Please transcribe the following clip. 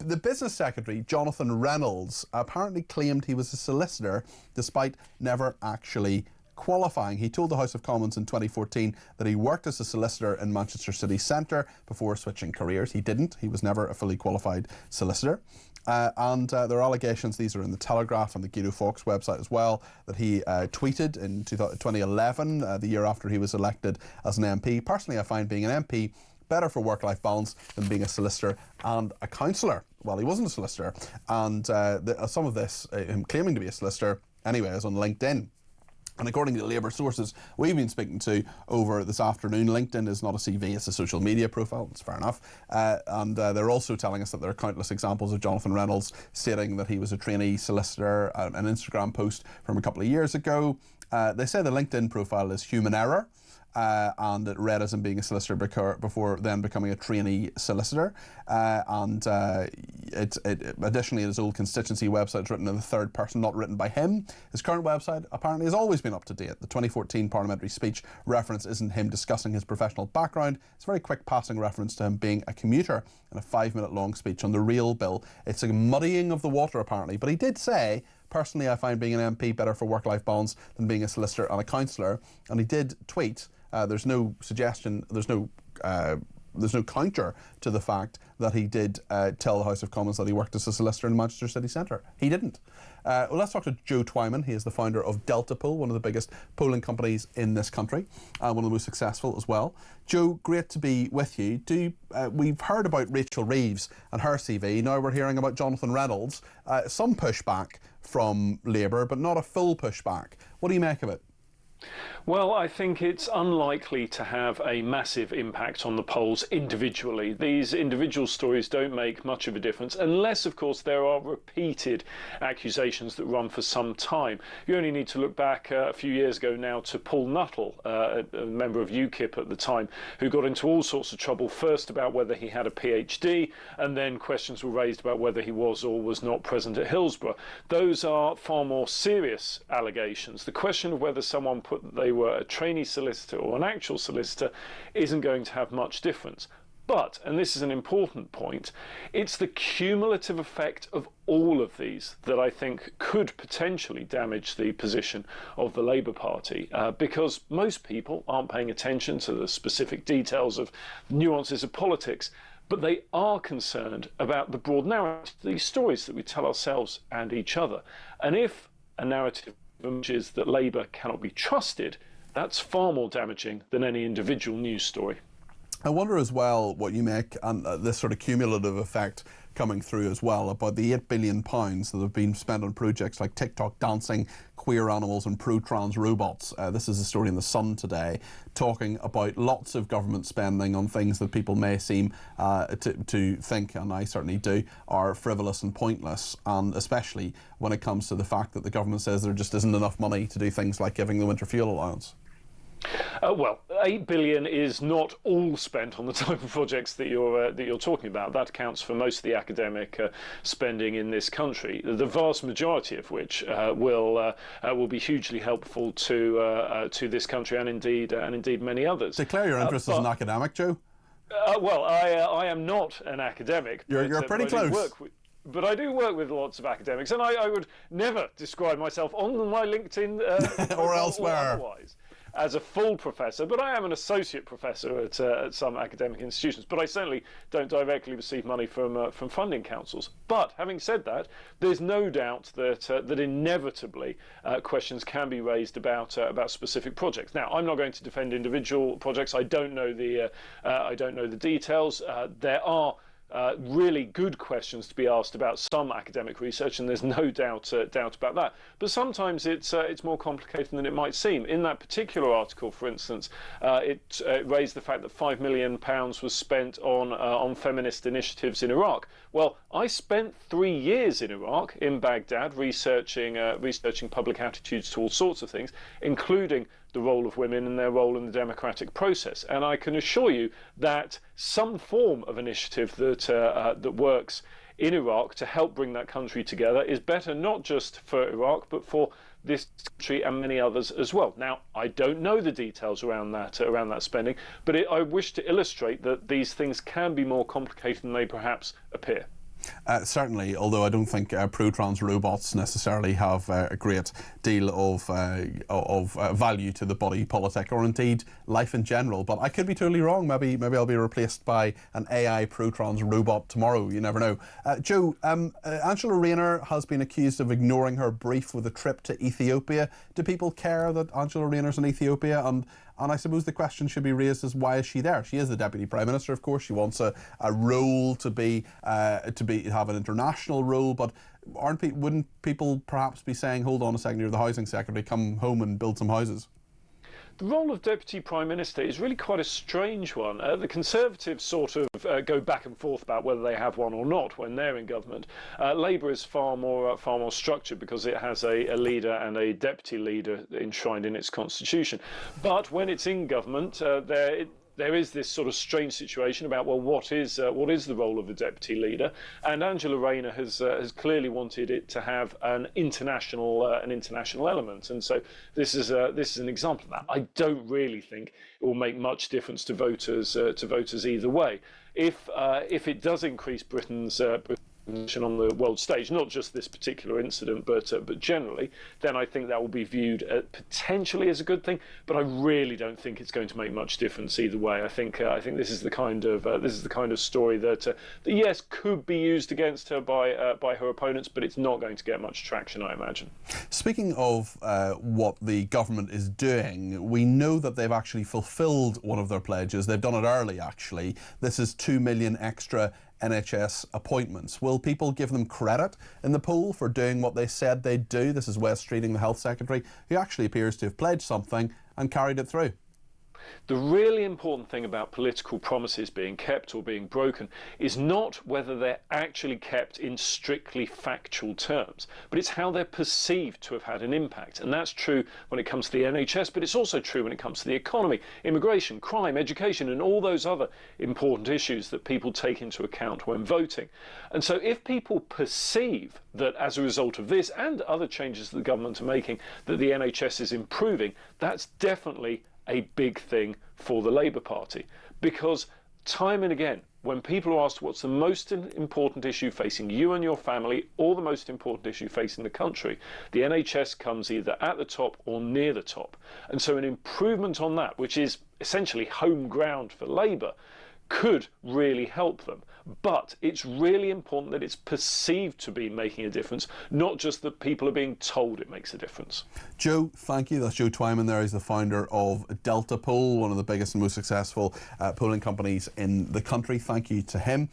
The business secretary, Jonathan Reynolds, apparently claimed he was a solicitor despite never actually qualifying. He told the House of Commons in 2014 that he worked as a solicitor in Manchester City Centre before switching careers. He didn't. He was never a fully qualified solicitor. And there are allegations, these are in the Telegraph and the Guido Fawkes website as well, that he tweeted in 2011, the year after he was elected as an MP. Personally, I find being an MP better for work-life balance than being a solicitor and a counsellor. Well, he wasn't a solicitor, and some of this, him claiming to be a solicitor, anyway, is on LinkedIn. And according to Labour sources we've been speaking to over this afternoon, LinkedIn is not a CV, it's a social media profile. It's fair enough. And they're also telling us that there are countless examples of Jonathan Reynolds stating that he was a trainee solicitor, an Instagram post from a couple of years ago. They say the LinkedIn profile is human error. And it read as him being a solicitor before then becoming a trainee solicitor. Additionally, his old constituency website is written in the third person, not written by him. His current website apparently has always been up to date. The 2014 parliamentary speech reference isn't him discussing his professional background. It's a very quick passing reference to him being a commuter in a 5-minute long speech on the real bill. It's a muddying of the water apparently, but he did say, personally, I find being an MP better for work-life balance than being a solicitor and a counsellor. And he did tweet, there's no suggestion, there's no counter to the fact that he did tell the House of Commons that he worked as a solicitor in Manchester City Centre. He didn't. Well, let's talk to Joe Twyman. He is the founder of Delta Poll, one of the biggest polling companies in this country, one of the most successful as well. Joe, great to be with you. We've heard about Rachel Reeves and her CV. Now we're hearing about Jonathan Reynolds. Some pushback from Labour, but not a full pushback. What do you make of it? Well, I think it's unlikely to have a massive impact on the polls individually. These individual stories don't make much of a difference unless, of course, there are repeated accusations that run for some time. You only need to look back a few years ago now to Paul Nuttall, a member of UKIP at the time, who got into all sorts of trouble, first about whether he had a PhD, and then questions were raised about whether he was or was not present at Hillsborough. Those are far more serious allegations. The question of whether someone put that they were a trainee solicitor or an actual solicitor isn't going to have much difference. But, and this is an important point, it's the cumulative effect of all of these that I think could potentially damage the position of the Labour Party, because most people aren't paying attention to the specific details of nuances of politics, but they are concerned about the broad narrative, these stories that we tell ourselves and each other. And if a narrative is that Labour cannot be trusted, that's far more damaging than any individual news story. I wonder as well what you make, and this sort of cumulative effect coming through as well, about the £8 billion that have been spent on projects like TikTok dancing, queer animals and pro-trans robots. This is a story in The Sun today, talking about lots of government spending on things that people may seem to think, and I certainly do, are frivolous and pointless, and especially when it comes to the fact that the government says there just isn't enough money to do things like giving the winter fuel allowance. Well, £8 billion is not all spent on the type of projects that you're talking about. That accounts for most of the academic spending in this country. The vast majority of which will be hugely helpful to this country and indeed many others. Declare your interest as an academic, Joe. Well, I am not an academic. You're pretty close. But I do work with lots of academics, and I would never describe myself on my LinkedIn or elsewhere or otherwise as a full professor, but I am an associate professor at some academic institutions. But I certainly don't directly receive money from funding councils. But having said that, there's no doubt that inevitably questions can be raised about specific projects. Now, I'm not going to defend individual projects. I don't know the details. There are really good questions to be asked about some academic research, and there's no doubt about that. But sometimes it's more complicated than it might seem. In that particular article, for instance, it raised the fact that £5 million was spent on feminist initiatives in Iraq. Well, I spent 3 years in Iraq, in Baghdad, researching public attitudes to all sorts of things, including the role of women and their role in the democratic process. And I can assure you that some form of initiative that works in Iraq to help bring that country together is better not just for Iraq, but for this country and many others as well. Now, I don't know the details around that spending, but I wish to illustrate that these things can be more complicated than they perhaps appear. Certainly, although I don't think pro-trans robots necessarily have a great deal of value to the body politic, or indeed life in general. But I could be totally wrong. Maybe I'll be replaced by an AI pro-trans robot tomorrow. You never know. Joe, Angela Rayner has been accused of ignoring her brief with a trip to Ethiopia. Do people care that Angela Rayner's in Ethiopia? And I suppose the question should be raised as, why is she there? She is the Deputy Prime Minister, of course. She wants a role to have an international role, but wouldn't people perhaps be saying, hold on a second, you're the Housing Secretary, come home and build some houses? The role of Deputy Prime Minister is really quite a strange one. The Conservatives sort of go back and forth about whether they have one or not when they're in government. Labour is far more structured because it has a leader and a deputy leader enshrined in its constitution. But when it's in government, there is this sort of strange situation about, well, what is the role of the deputy leader? And Angela Rayner has clearly wanted it to have an international element, and so this is an example of that. I don't really think it will make much difference to voters either way. If it does increase Britain's position on the world stage, not just this particular incident, but generally, then I think that will be viewed potentially as a good thing. But I really don't think it's going to make much difference either way. I think this is the kind of story that yes, could be used against her by her opponents, but it's not going to get much traction, I imagine. Speaking of what the government is doing, we know that they've actually fulfilled one of their pledges. They've done it early, actually. This is 2 million extra NHS appointments. Will people give them credit in the poll for doing what they said they'd do? This is Wes Streeting, the Health Secretary, who actually appears to have pledged something and carried it through. The really important thing about political promises being kept or being broken is not whether they're actually kept in strictly factual terms, but it's how they're perceived to have had an impact. And that's true when it comes to the NHS, but it's also true when it comes to the economy, immigration, crime, education, and all those other important issues that people take into account when voting. And so if people perceive that as a result of this and other changes that the government are making, that the NHS is improving, that's definitely a big thing for the Labour Party, because time and again, when people are asked what's the most important issue facing you and your family, or the most important issue facing the country, the NHS comes either at the top or near the top. And so an improvement on that, which is essentially home ground for Labour, could really help them. But it's really important that it's perceived to be making a difference, not just that people are being told it makes a difference. Joe, thank you. That's Joe Twyman there. He's the founder of Delta Poll, one of the biggest and most successful polling companies in the country. Thank you to him.